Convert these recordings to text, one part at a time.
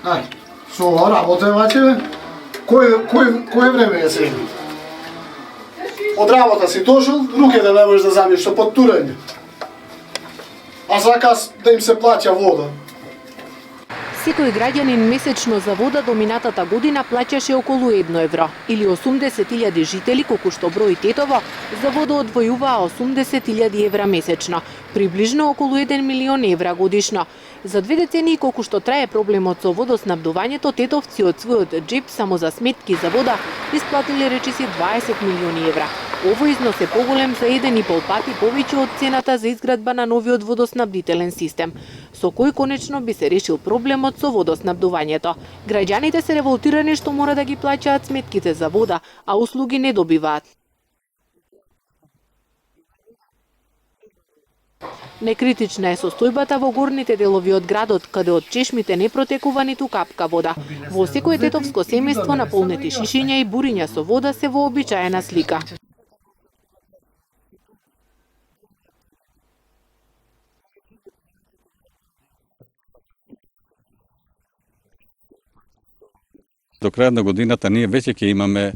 Со ова работеваче, кој време е сега? Од работа си дошол, руке да не можеш да замиеш со подтурање. А заказ да им се плаќа вода. Секој граѓанин месечно за вода до минатата година плаќаше околу 1 евро, или 80.000 жители, колку што брои Тетово, за вода одвојуваа 80.000 евра месечно, приближно околу 1 милион евра годишно. За 2 децении колку што трае проблемот со водоснабдувањето, тетовци од својот джеп само за сметки за вода исплатиле речиси 20 милиони евра. Овој износ е поголем за 1,5 пати повеќе од цената за изградба на новиот водоснабдителен систем, со кој конечно би се решил проблемот со водоснабдувањето. Граѓаните се револтирани што мора да ги плаќаат сметките за вода, а услуги не добиваат. Некритична е состојбата во горните делови од градот, каде од чешмите не протекува ниту капка вода. Во секое тетовско семејство наполнети шишиња и буриња со вода се вообичаена слика. До крајот на годината ние веќе ќе имаме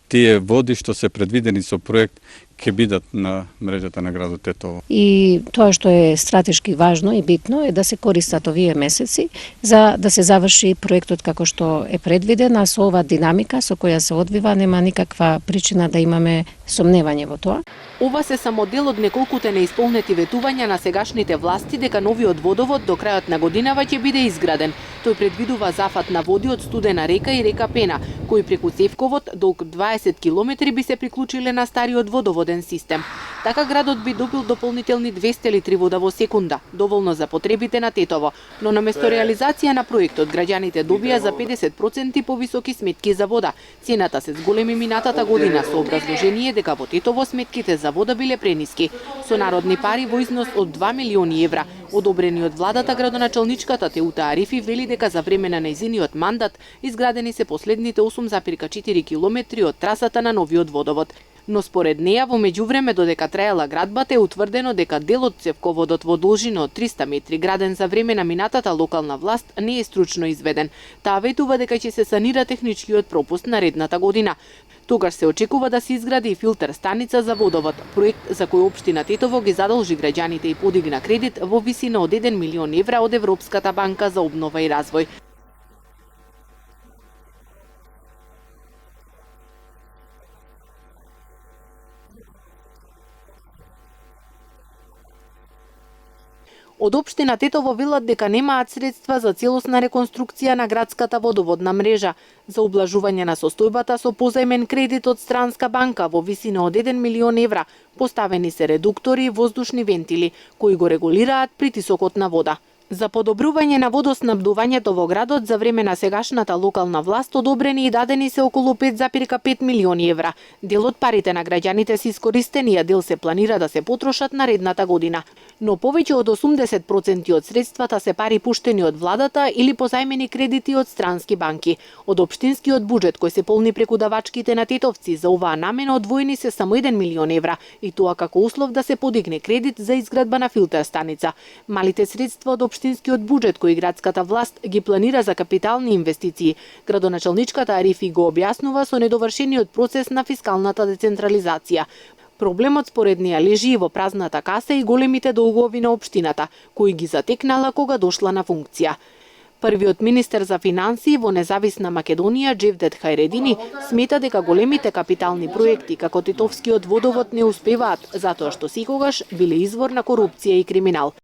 тие води што се предвидени со проект ќе бидат на мрежата на градот Тетово. И тоа што е стратешки важно и битно е да се користат овие месеци за да се заврши проектот како што е предвиден, а со ова динамика со која се одвива нема никаква причина да имаме сомневање во тоа. Ова се само дел од неколкуте неисполнети ветувања на сегашните власти дека новиот водовод до крајот на годинава ќе биде изграден. Тој предвидува зафат на води од Студена река и река Пена, кои преку Цевковот долг 20 километри би се приклучиле на стариот водоводен систем. Така градот би добил дополнителни 200 литри вода во секунда, доволно за потребите на Тетово, но наместо реализација на проектот граѓаните добија за 50% повисоки сметки за вода. Цената се зголеми минатата година со образложение дека во Тетово сметките за вода биле прениски, со народни пари во износ од 2 милиони евра, одобрени од владата. Градоначалничката Теута Арифи вели дека за време на нејзиниот мандат изградени се последните 8,4 километри од трасата на новиот водовод. Но според неја во меѓувреме додека траела градбата е утврдено дека дел од цевководот во должина од 300 метри граден за време на минатата локална власт не е стручно изведен. Таа ветува дека ќе се санира техничкиот пропуст наредната година. Тогаш се очекува да се изгради и филтер станица за водовод, проект за кој општина Тетово ги задолжи граѓаните и подигна кредит во висина од 1 милион евра од Европската банка за обнова и развој. Од општина Тетово велат дека немаат средства за целосна реконструкција на градската водоводна мрежа, за ублажување на состојбата со позајмен кредит од странска банка во висина од 1 милион евра. Поставени се редуктори и воздушни вентили, кои го регулираат притисокот на вода. За подобрување на водоснабдувањето во градот за време на сегашната локална власт одобрени и дадени се околу 5,5 милиони евра. Дел од парите на граѓаните се искористени, а дел се планира да се потрошат наредната година. Но повеќе од 80% од средствата се пари пуштени од владата или позајмени кредити од странски банки. Од општинскиот буџет кој се полни преку давачките на тетовци за оваа намена одвоени се само 1 милион евра, и тоа како услов да се подигне кредит за изградба на филтер станица. Малите средства од општинскиот буџет кој градската власт ги планира за капитални инвестиции, градоначалничката Арифи го објаснува со недовршениот процес на фискалната децентрализација. Проблемот според неја лежи и во празната каса и големите долгови на општината, кои ги затекнала кога дошла на функција. Првиот министер за финансии во независна Македонија, Джевдет Хајредини, смета дека големите капитални проекти како Тетовскиот водовод не успеваат, затоа што секогаш биле извор на корупција и криминал.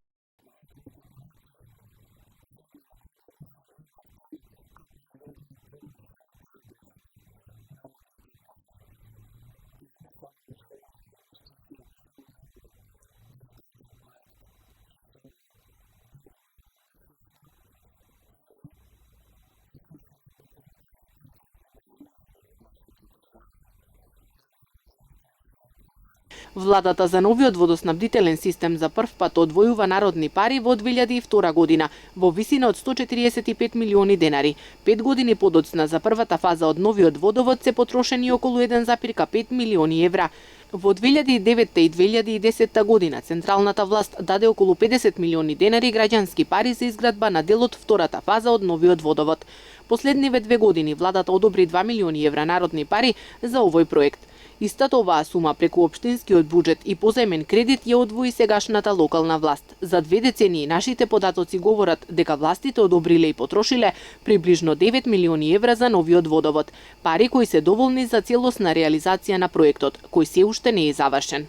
Владата за новиот водоснабдителен систем за прв пат одвојува народни пари во 2002 година во висина од 145 милиони денари. 5 години подоцна за првата фаза од новиот водовод се потрошени околу 1,5 милиони евра. Во 2009 и 2010 година централната власт даде околу 50 милиони денари граѓански пари за изградба на дел од втората фаза од новиот водовод. Последниве 2 години владата одобри 2 милиони евра народни пари за овој проект. Истата оваа сума преку општинскиот буџет и позаемен кредит ја одвои сегашната локална власт. За 2 децении нашите податоци говорат дека властите одобриле и потрошиле приближно 9 милиони евра за новиот водовод, пари кои се доволни за целосна реализација на проектот, кој се уште не е завршен.